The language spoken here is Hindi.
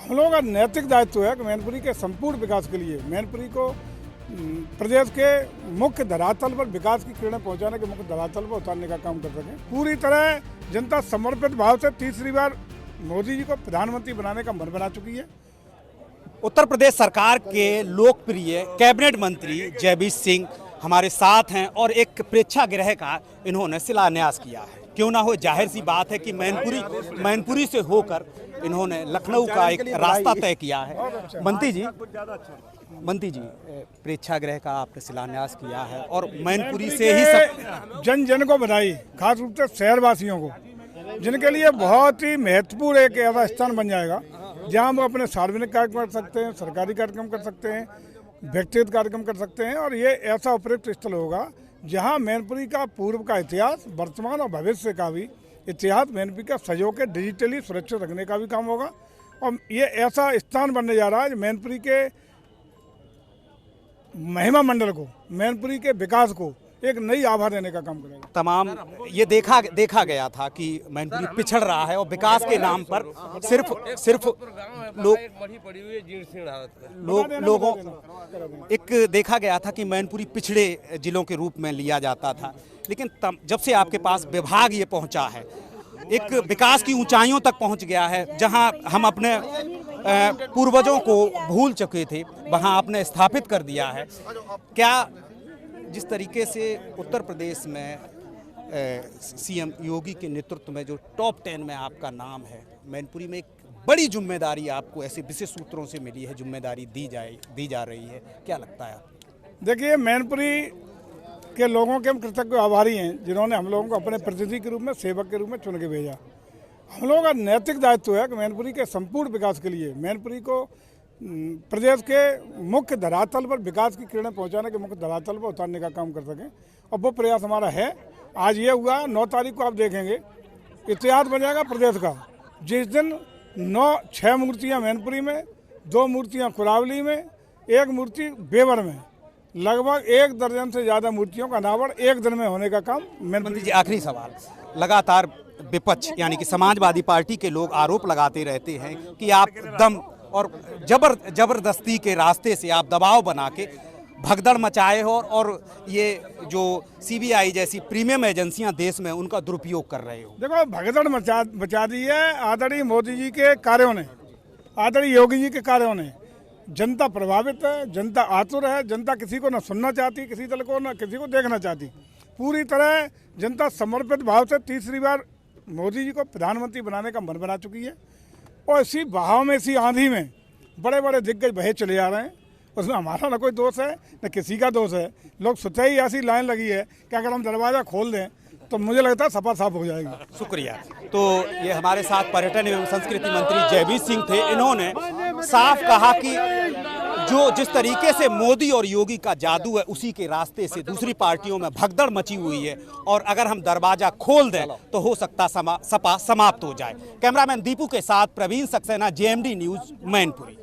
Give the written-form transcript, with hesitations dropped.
हम लोगों का नैतिक दायित्व है कि मैनपुरी के संपूर्ण विकास के लिए मैनपुरी को प्रदेश के मुख्य धरातल पर विकास की किरणें पहुंचाने के मुख्य धरातल पर उतारने का काम कर सकें। पूरी तरह जनता समर्पित भाव से तीसरी बार मोदी जी को प्रधानमंत्री बनाने का मन बना चुकी है। उत्तर प्रदेश सरकार के लोकप्रिय कैबिनेट मंत्री जयवीर सिंह हमारे साथ हैं और एक प्रेक्षागृह का इन्होंने शिलान्यास किया है। क्यों ना हो, जाहिर सी बात है कि मैनपुरी से होकर इन्होंने लखनऊ का एक रास्ता तय किया है। मंत्री जी प्रेक्षागृह का आपने शिलान्यास किया है और मैनपुरी से ही सब जन जन को बधाई, खास रूप से शहरवासियों को, जिनके लिए बहुत ही महत्वपूर्ण एक ऐसा स्थान बन जाएगा जहां हम अपने सार्वजनिक कार्यक्रम कर सकते हैं, सरकारी कार्यक्रम कर सकते हैं, व्यक्तिगत कार्यक्रम कर सकते हैं। और ये ऐसा उपयुक्त स्थल होगा जहां मैनपुरी का पूर्व का इतिहास, वर्तमान और भविष्य का भी इतिहास, मैनपुरी का सहयोग के डिजिटली सुरक्षित रखने का भी काम होगा। और ये ऐसा स्थान बनने जा रहा है जो मैनपुरी के महिमा मंडल को, मैनपुरी के विकास को एक नई आभा देने का काम करेगा। तमाम ये देखा गया था कि मैनपुरी पिछड़ रहा है और विकास के नाम पर सिर्फ लोगों एक देखा गया था कि मैनपुरी पिछड़े जिलों के रूप में लिया जाता था। लेकिन जब से आपके पास विभाग ये पहुंचा है, एक विकास की ऊंचाइयों तक पहुंच गया है, जहां हम अपने पूर्वजों को भूल चुके थे वहां आपने स्थापित कर दिया है। क्या जिस तरीके से उत्तर प्रदेश में सीएम योगी के नेतृत्व में जो टॉप 10 में आपका नाम है, मैनपुरी में एक बड़ी जिम्मेदारी आपको ऐसे विशेष सूत्रों से मिली है, जिम्मेदारी दी जा रही है, क्या लगता है? देखिए, मैनपुरी के लोगों के हम कृतज्ञ आभारी हैं जिन्होंने हम लोगों को अपने प्रतिनिधि के रूप में, सेवक के रूप में चुन के भेजा। हम लोगों का नैतिक दायित्व है कि मैनपुरी के संपूर्ण विकास के लिए मैनपुरी को प्रदेश के मुख्य धरातल पर विकास की किरणें पहुंचाने के मुख्य धरातल पर उतारने का काम कर सकें, और वो प्रयास हमारा है। आज ये हुआ, 9 तारीख को आप देखेंगे इतिहास बन जाएगा प्रदेश का, जिस दिन 6 मूर्तियां मैनपुरी में, 2 मूर्तियां कुरावली में, 1 मूर्ति बेवर में, लगभग 1 दर्जन से ज़्यादा मूर्तियों का अनावरण एक दिन में होने का काम मंत्री जी, आखिरी सवाल, लगातार विपक्ष यानी कि समाजवादी पार्टी के लोग आरोप लगाते रहते हैं कि आप दम और जबरदस्ती के रास्ते से आप दबाव बना के भगदड़ मचाए हो और ये जो सीबीआई जैसी प्रीमियम एजेंसियां देश में उनका दुरुपयोग कर रहे हो। देखो, भगदड़ मचा दी है आदरणीय मोदी जी के कार्यों ने, आदरणीय योगी जी के कार्यों ने। जनता प्रभावित है, जनता आतुर है, जनता किसी को न सुनना चाहती, किसी दल को न किसी को देखना चाहती। पूरी तरह जनता समर्पित भाव से तीसरी बार मोदी जी को प्रधानमंत्री बनाने का मन बना चुकी है। और इसी बहाव में, इसी आंधी में बड़े बड़े दिग्गज बहे चले जा रहे हैं। उसमें हमारा न कोई दोष है न किसी का दोष है। लोग स्वतः ही ऐसी लाइन लगी है कि अगर हम दरवाज़ा खोल दें तो मुझे लगता है सपा साफ हो जाएगी। शुक्रिया। तो ये हमारे साथ पर्यटन एवं संस्कृति मंत्री जयवीर सिंह थे। इन्होंने साफ कहा कि जो जिस तरीके से मोदी और योगी का जादू है, उसी के रास्ते से दूसरी पार्टियों में भगदड़ मची हुई है और अगर हम दरवाजा खोल दें तो हो सकता सपा समाप्त हो जाए। कैमरामैन दीपू के साथ प्रवीण सक्सेना, जेएमडी न्यूज़, मैनपुरी।